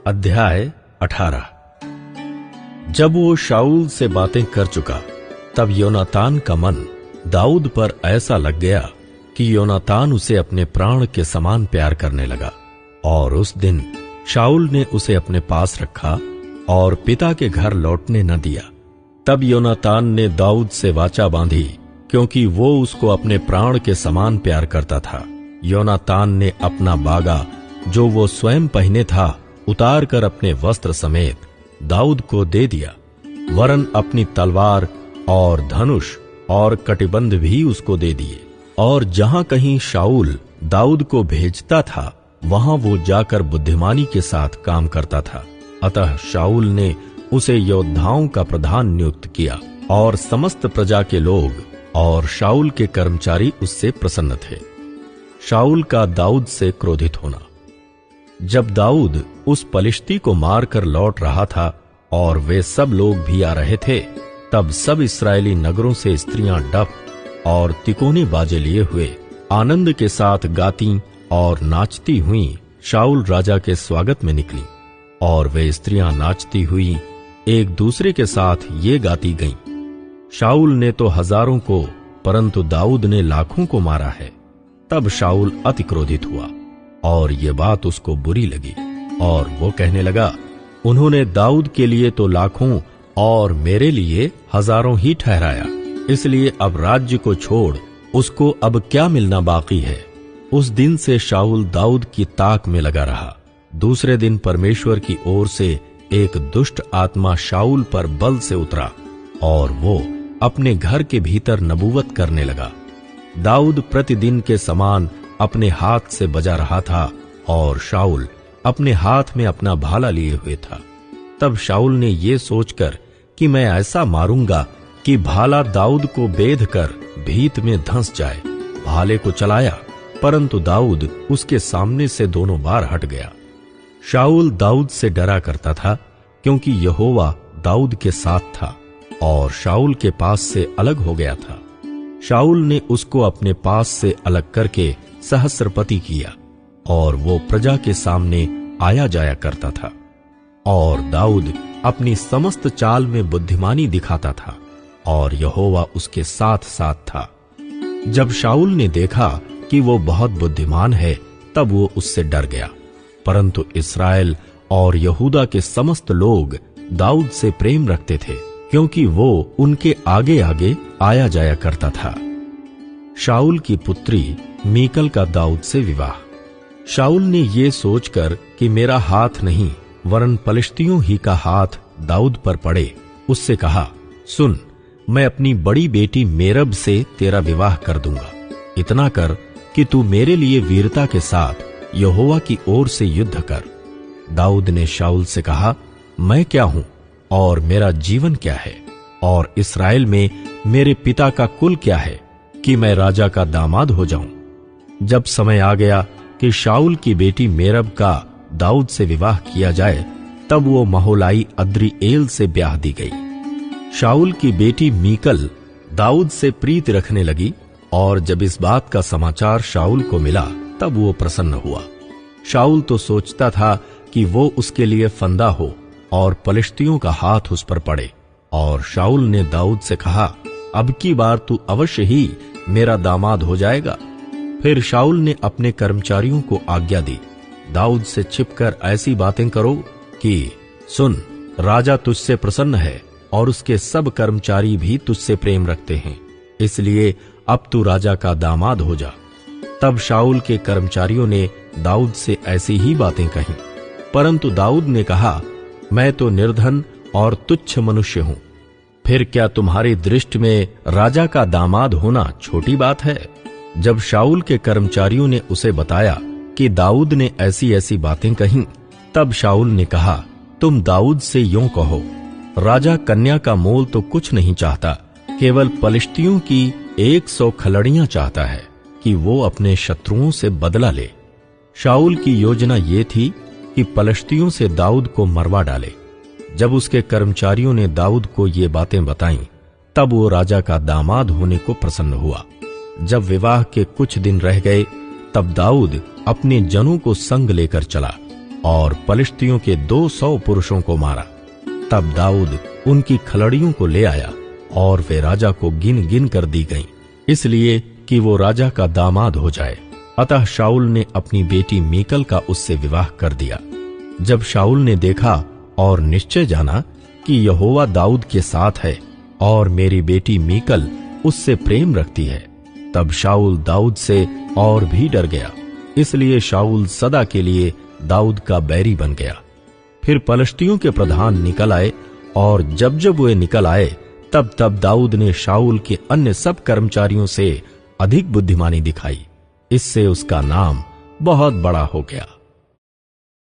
अध्याय 18। जब वो शाऊल से बातें कर चुका, तब योनातान का मन दाऊद पर ऐसा लग गया कि योनातान उसे अपने प्राण के समान प्यार करने लगा। और उस दिन शाऊल ने उसे अपने पास रखा और पिता के घर लौटने न दिया। तब योनातान ने दाऊद से वाचा बांधी, क्योंकि वो उसको अपने प्राण के समान प्यार करता था। योनातान ने अपना बागा जो वो स्वयं पहने था उतार कर अपने वस्त्र समेत दाऊद को दे दिया, वरन अपनी तलवार और धनुष और कटिबंध भी उसको दे दिए। और जहां कहीं शाऊल दाऊद को भेजता था, वहां वो जाकर बुद्धिमानी के साथ काम करता था। अतः शाऊल ने उसे योद्धाओं का प्रधान नियुक्त किया, और समस्त प्रजा के लोग और शाऊल के कर्मचारी उससे प्रसन्न थे। शाऊल का दाऊद से क्रोधित होना। जब दाऊद उस पलिश्ती को मारकर लौट रहा था और वे सब लोग भी आ रहे थे, तब सब इस्राएली नगरों से स्त्रियां डफ और तिकोने बाजे लिए हुए आनंद के साथ गाती और नाचती हुई शाऊल राजा के स्वागत में निकली। और वे स्त्रियां नाचती हुई एक दूसरे के साथ ये गाती गईं, शाऊल ने तो हजारों को, परंतु दाऊद ने लाखों को मारा है। तब शाऊल अति क्रोधित हुआ और ये बात उसको बुरी लगी, और वो कहने लगा, उन्होंने दाऊद के लिए तो लाखों और मेरे लिए हजारों ही ठहराया, इसलिए अब राज्य को छोड़ उसको अब क्या मिलना बाकी है। उस दिन से शाऊल दाऊद की ताक में लगा रहा। दूसरे दिन परमेश्वर की ओर से एक दुष्ट आत्मा शाऊल पर बल से उतरा, और वो अपने घर के भीतर नबूवत करने लगा। दाऊद प्रतिदिन के समान अपने हाथ से बजा रहा था, और शाऊल अपने हाथ में अपना भाला लिए हुए था। तब शाऊल ने ये सोचकर कि मैं ऐसा मारूंगा कि भाला दाऊद को बेध कर भीत में धंस जाए, भाले को चलाया, परंतु दाऊद उसके सामने से दोनों बार हट गया। शाऊल दाऊद से डरा करता था, क्योंकि यहोवा दाऊद के साथ था और शाऊल के पास से अलग हो गया था। शाऊल ने उसको अपने पास से अलग करके सहस्रपति किया, और वो प्रजा के सामने आया जाया करता था। और दाऊद अपनी समस्त चाल में बुद्धिमानी दिखाता था, और यहोवा उसके साथ साथ था। जब शाऊल ने देखा कि वो बहुत बुद्धिमान है, तब वो उससे डर गया। परंतु इस्राएल और यहूदा के समस्त लोग दाऊद से प्रेम रखते थे, क्योंकि वो उनके आगे आगे आया जाया करता था। शाऊल की पुत्री मीकल का दाऊद से विवाह। शाऊल ने ये सोचकर कि मेरा हाथ नहीं वरन पलिश्तियों ही का हाथ दाऊद पर पड़े, उससे कहा, सुन, मैं अपनी बड़ी बेटी मेरब से तेरा विवाह कर दूंगा। इतना कर कि तू मेरे लिए वीरता के साथ यहोवा की ओर से युद्ध कर। दाऊद ने शाऊल से कहा, मैं क्या हूं और मेरा जीवन क्या है, और इस्राएल में मेरे पिता का कुल क्या है कि मैं राजा का दामाद हो जाऊं। जब समय आ गया कि शाऊल की बेटी मेरब का दाऊद से विवाह किया जाए, तब वो महोलाई अद्रीएल से ब्याह दी गई। शाऊल की बेटी मीकल दाऊद से प्रीति रखने लगी, और जब इस बात का समाचार शाऊल को मिला, तब वो प्रसन्न हुआ। शाऊल तो सोचता था कि वो उसके लिए फंदा हो और पलिश्तियों का हाथ उस पर पड़े। और शाऊल ने दाऊद से कहा, अब की बार तू अवश्य ही मेरा दामाद हो जाएगा। फिर शाऊल ने अपने कर्मचारियों को आज्ञा दी, दाऊद से छिपकर ऐसी बातें करो कि सुन, राजा तुझसे प्रसन्न है और उसके सब कर्मचारी भी तुझसे प्रेम रखते हैं, इसलिए अब तू राजा का दामाद हो जा। तब शाऊल के कर्मचारियों ने दाऊद से ऐसी ही बातें कहीं, परंतु दाऊद ने कहा, मैं तो निर्धन और तुच्छ मनुष्य हूं। फिर क्या तुम्हारी दृष्टि में राजा का दामाद होना छोटी बात है? जब शाऊल के कर्मचारियों ने उसे बताया कि दाऊद ने ऐसी ऐसी बातें कहीं, तब शाऊल ने कहा, तुम दाऊद से यूं कहो, राजा कन्या का मोल तो कुछ नहीं चाहता, केवल पलिश्तियों की 100 खलड़ियां चाहता है कि वो अपने शत्रुओं से बदला ले। शाऊल की योजना ये थी कि पलिश्तियों से दाऊद को मरवा डाले। जब उसके कर्मचारियों ने दाऊद को ये बातें बताईं, तब वो राजा का दामाद होने को प्रसन्न हुआ। जब विवाह के कुछ दिन रह गए, तब दाऊद अपने जनों को संग लेकर चला और पलिश्तियों के 200 पुरुषों को मारा। तब दाऊद उनकी खलड़ियों को ले आया और वे राजा को गिन गिन कर दी गईं, इसलिए कि वो राजा का दामाद हो जाए। अतः शाऊल ने अपनी बेटी मीकल का उससे विवाह कर दिया। जब शाऊल ने देखा और निश्चय जाना कि यहोवा दाऊद के साथ है और मेरी बेटी मीकल उससे प्रेम रखती है, तब शाऊल दाऊद से और भी डर गया। इसलिए शाऊल सदा के लिए दाऊद का बैरी बन गया। फिर पलिश्तियों के प्रधान निकल आए, और जब जब वे निकल आए तब तब दाऊद ने शाऊल के अन्य सब कर्मचारियों से अधिक बुद्धिमानी दिखाई। इससे उसका नाम बहुत बड़ा हो गया।